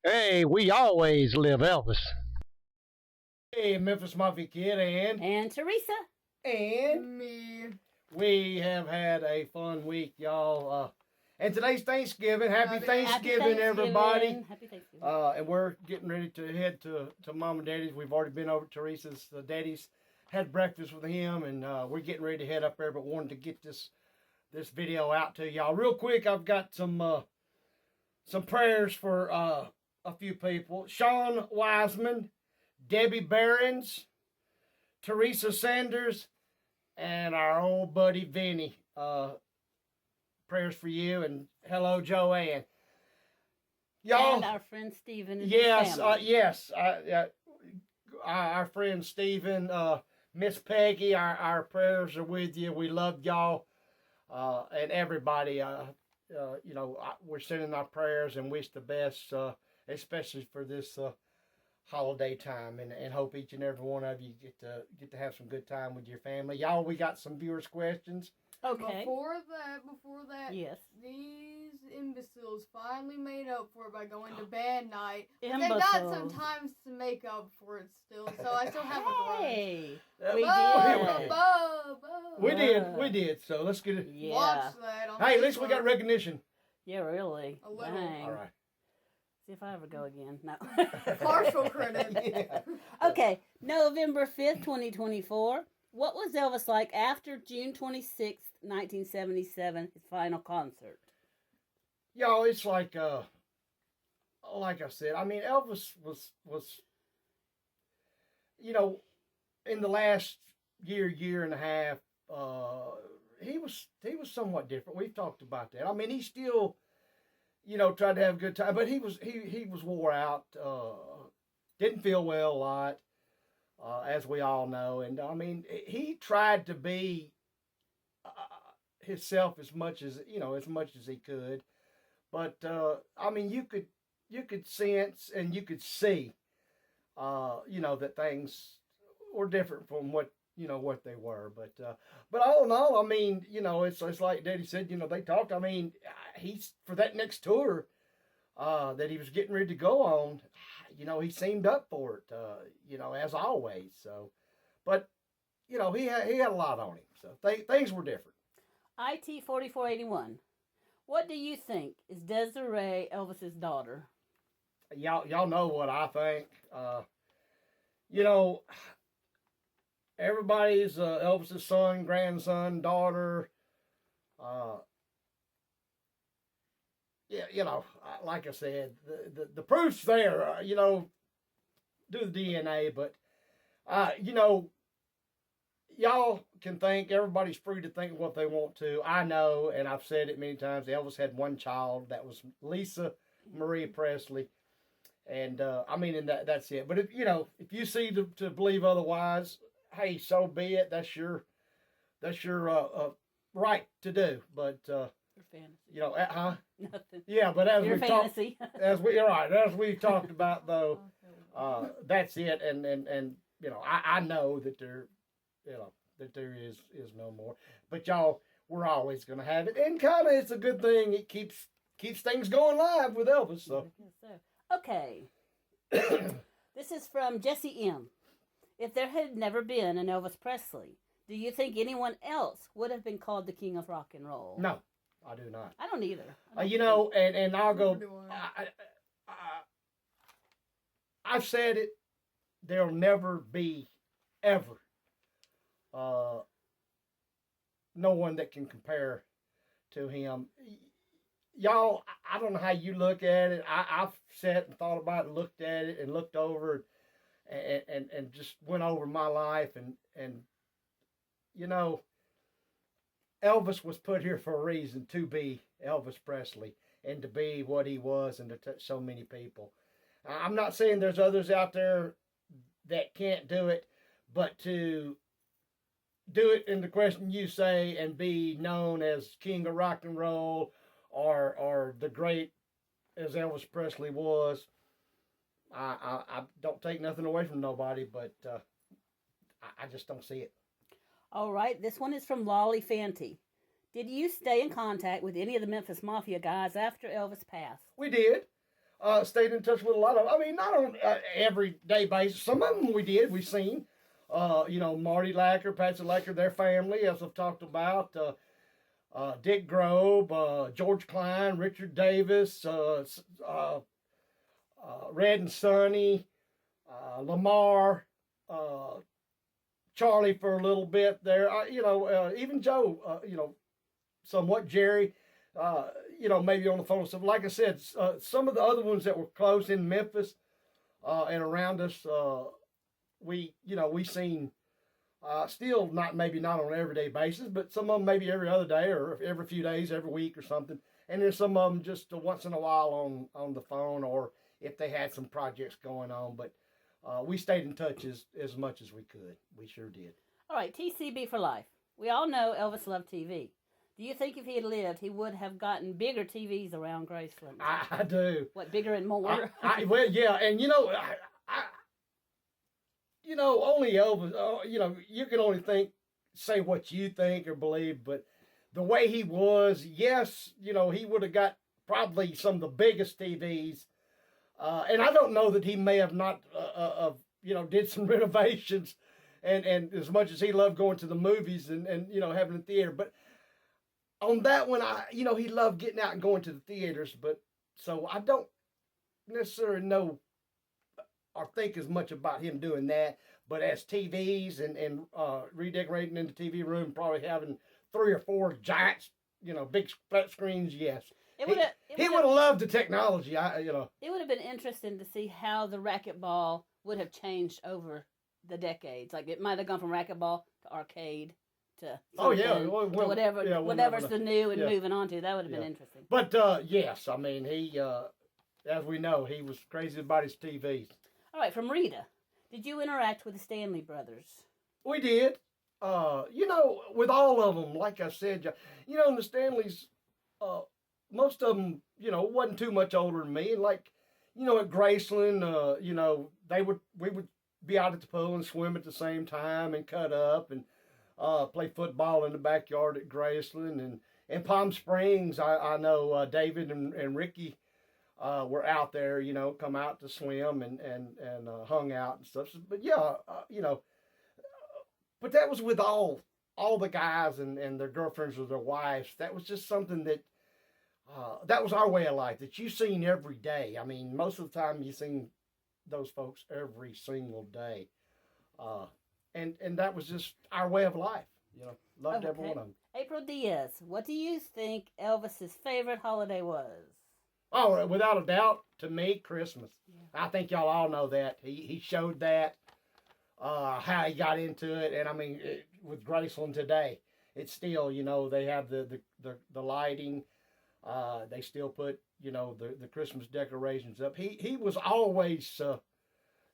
Hey, we always live Elvis. Hey, Memphis Mafia kid, And Teresa. and Me. we have had a fun week, y'all. And today's Thanksgiving. Happy Thanksgiving, everybody. Happy Thanksgiving. And we're getting ready to head to Mom and Daddy's. We've already been over to Teresa's daddy's, had breakfast with him, and we're getting ready to head up there. But wanted to get this video out to y'all real quick. I've got some prayers for a few people. Sean Wiseman, Debbie Behrens, Teresa Sanders, and our old buddy Vinny. Prayers for you, and hello, Joanne. Y'all, and our friend Stephen. And yes, his our friend Stephen, Miss Peggy. Our prayers are with you. We love y'all, and everybody. We're sending our prayers and wish the best, especially for this holiday time, and hope each and every one of you get to have some good time with your family. Y'all, we got some viewers' questions. Okay. Before that, yes. These imbeciles finally made up for it by going to band night. But Imbeciles. they got some time to make up for it still, so I still have a grudge. Hey, We We did. So let's get it. yeah. Watch that on Hey, at least we Facebook. got recognition. Yeah, really. A little. Dang. All right. See if I ever go again. No. Partial credit. Yeah. Okay, November 5th, 2024. What was Elvis like after June 26th, 1977, his final concert? Y'all, it's like I said, I mean, Elvis was in the last year and a half, he was somewhat different. We've talked about that. I mean, he still, tried to have a good time, but he was wore out, didn't feel well a lot, as we all know. And I mean, he tried to be himself as much as he could. But I mean, you could sense and you could see, that things were different from what they were. But all in all, I mean, it's like Daddy said. They talked. I mean, he's for that next tour that he was getting ready to go on. He seemed up for it. As always. So, but he had a lot on him. So things were different. IT 4481. What do you think? Is Desiree Elvis's daughter? Y'all know what I think. Everybody's Elvis's son, grandson, daughter. Like I said, the proof's there. Do the DNA, but y'all can think. Everybody's free to think what they want to. I know, and I've said it many times. Elvis had one child. That was Lisa Marie Presley. And I mean, and that's it. But if you see to believe otherwise, hey, so be it. That's your right to do. But Your fantasy. huh? Nothing. Yeah, but as Your we talked, fantasy. as we talked about though, that's it. And I know that there is no more. But y'all, we're always gonna have it, and kind of it's a good thing. It keeps things going live with Elvis. So. I guess so. Okay. This is from Jesse M. If there had never been an Elvis Presley, do you think anyone else would have been called the king of rock and roll? No, I do not. I don't either. And I'll go. Neither do I've said it. There'll never be, ever, no one that can compare to him. Y'all, I don't know how you look at it. I've sat and thought about it, looked at it, and looked over, and just went over my life, and Elvis was put here for a reason, to be Elvis Presley and to be what he was and to touch so many people. I'm not saying there's others out there that can't do it, but to do it in the question you say and be known as king of rock and roll or the great as Elvis Presley was, I don't take nothing away from nobody, but I just don't see it. All right, this one is from Lolly Fanti. Did you stay in contact with any of the Memphis Mafia guys after Elvis passed? We did. Stayed in touch with a lot of. I mean, not on everyday basis. Some of them we did. We seen. Marty Lacker, Patsy Lacker, their family, as I've talked about. Dick Grobe, George Klein, Richard Davis, Red and Sonny, Lamar, Charlie for a little bit there. Even Joe. Somewhat Jerry. Maybe on the phone. So, like I said, some of the other ones that were close in Memphis and around us, we seen. Still maybe not on an everyday basis, but some of them maybe every other day or every few days, every week or something. And then some of them just once in a while on the phone or if they had some projects going on. But we stayed in touch as much as we could. We sure did. All right, TCB for life. We all know Elvis loved TV. Do you think if he had lived, he would have gotten bigger TVs around Graceland? I do. What, bigger and more? Well, yeah, and only Elvis, you can only say what you think or believe, but the way he was, yes, he would have got probably some of the biggest TVs. And I don't know that he may have not, did some renovations and as much as he loved going to the movies and having a theater. But on that one, he loved getting out and going to the theaters. But so I don't necessarily know or think as much about him doing that, but as TVs and redecorating in the TV room, probably having 3 or 4 giants, big flat screens, yes. He would have loved the technology, It would have been interesting to see how the racquetball would have changed over the decades. Like it might have gone from racquetball to arcade to whatever's the new and moving on to. That would have been interesting. But yes, I mean he, as we know, he was crazy about his TVs. All right, from Rita. Did you interact with the Stanley brothers? We did. With all of them, like I said, the Stanleys, most of them, wasn't too much older than me. And like, at Graceland, we would be out at the pool and swim at the same time and cut up and play football in the backyard at Graceland. And in Palm Springs, I know David and Ricky were out there, come out to swim and hung out and stuff. But yeah, but that was with all the guys and their girlfriends or their wives. That was just something that was our way of life that you seen every day. I mean, most of the time you seen those folks every single day. And that was just our way of life. Loved every one of them. April Diaz, what do you think Elvis's favorite holiday was? Oh, without a doubt, to me, Christmas. Yeah. I think y'all all know that. He showed that, how he got into it. And I mean, with Graceland today, it's still, they have the lighting. They still put, the Christmas decorations up. He was always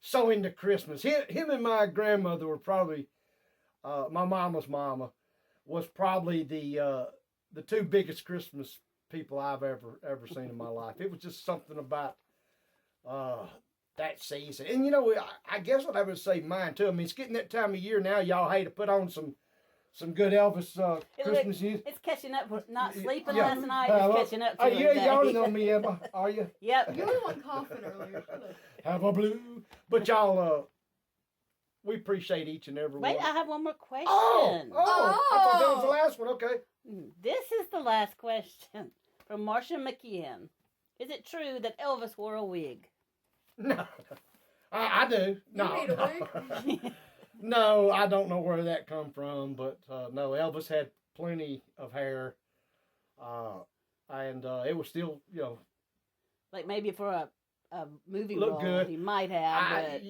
so into Christmas. Him and my grandmother were probably, my mama's mama, was probably the 2 biggest Christmas people I've ever seen in my life. It was just something about that season. And I guess what I would say mine too. I mean, it's getting that time of year now. Y'all hate to put on some good Elvis Christmas music. It's catching up for not sleeping last night. It's catching up to you yawning on me, Emma, are you? Yep. You were one coughing earlier. Have a blue. But y'all, we appreciate each and every one. Wait, I have one more question. Oh, I thought that was the last one. Okay. This is the last question from Marcia McKeon. Is it true that Elvis wore a wig? No. I do. No. You need a wig? No, I don't know where that come from, but no, Elvis had plenty of hair. And it was still, like maybe for a movie look role, good. he might have. I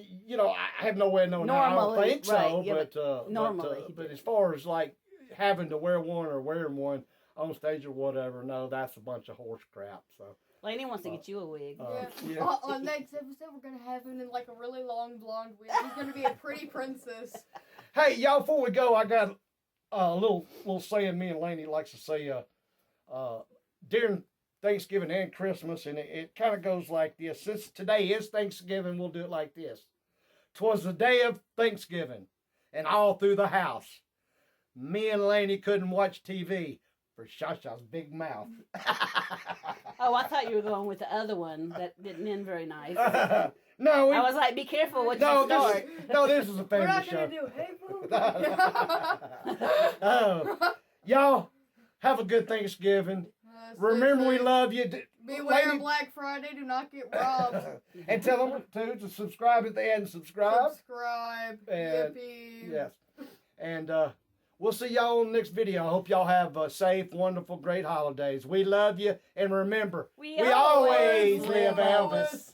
have no way of knowing. Normally, I don't think so, right, yeah, but normally, but as far as like having to wear one or wearing one on stage or whatever, no, that's a bunch of horse crap. So Laney wants to get you a wig. Yeah. On next episode, we're gonna have him in like a really long blonde wig. He's gonna be a pretty princess. Hey, y'all! Before we go, I got a little saying me and Laney likes to say during Thanksgiving and Christmas, and it kind of goes like this. Since today is Thanksgiving, we'll do it like this. 'Twas the day of Thanksgiving, and all through the house, me and Laney couldn't watch TV for Shasha's big mouth. Oh, I thought you were going with the other one that didn't end very nice. No, I was like, be careful what you start. this is a We're family not show. gonna do hateful. Y'all have a good Thanksgiving. Remember, we love you. Beware of Black Friday. Do not get robbed. And tell them to subscribe if they hadn't subscribed. Subscribe. And- Yippee. Yes. And we'll see y'all on the next video. I hope y'all have safe, wonderful, great holidays. We love you. And remember, we always live Elvis.